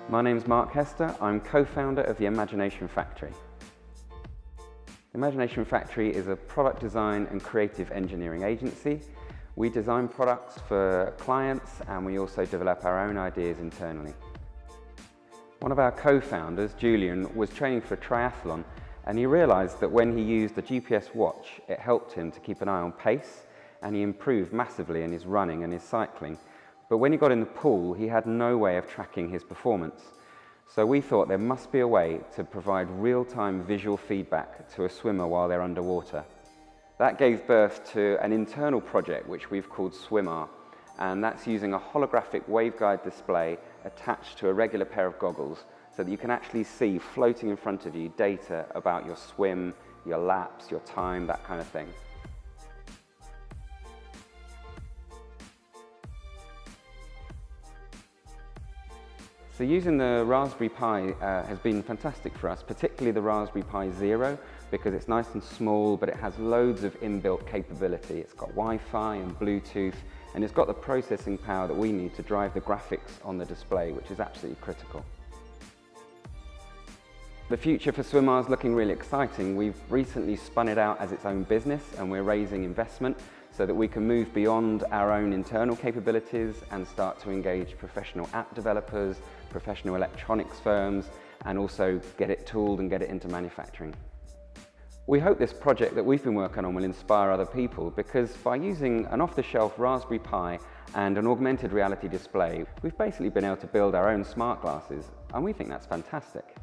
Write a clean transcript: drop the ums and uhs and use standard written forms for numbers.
My name's Mark Hester. I'm co-founder of the Imagination Factory. The Imagination Factory is a product design and creative engineering agency. We design products for clients and we also develop our own ideas internally. One of our co-founders, Julian, was training for a triathlon and he realised that when he used the GPS watch, it helped him to keep an eye on pace and he improved massively in his running and his cycling. But when he got in the pool, he had no way of tracking his performance. So we thought there must be a way to provide real-time visual feedback to a swimmer while they're underwater. That gave birth to an internal project which we've called SmartEyeglass, and that's using a holographic waveguide display attached to a regular pair of goggles so that you can actually see floating in front of you data about your swim, your laps, your time, that kind of thing. So using the Raspberry Pi has been fantastic for us, particularly the Raspberry Pi Zero, because it's nice and small, but it has loads of inbuilt capability. It's got Wi-Fi and Bluetooth, and it's got the processing power that we need to drive the graphics on the display, which is absolutely critical. The future for SmartEyeglass is looking really exciting. We've recently spun it out as its own business, and we're raising investment so that we can move beyond our own internal capabilities and start to engage professional app developers, professional electronics firms, and also get it tooled and get it into manufacturing. We hope this project that we've been working on will inspire other people, because by using an off-the-shelf Raspberry Pi and an augmented reality display, we've basically been able to build our own smart glasses, and we think that's fantastic.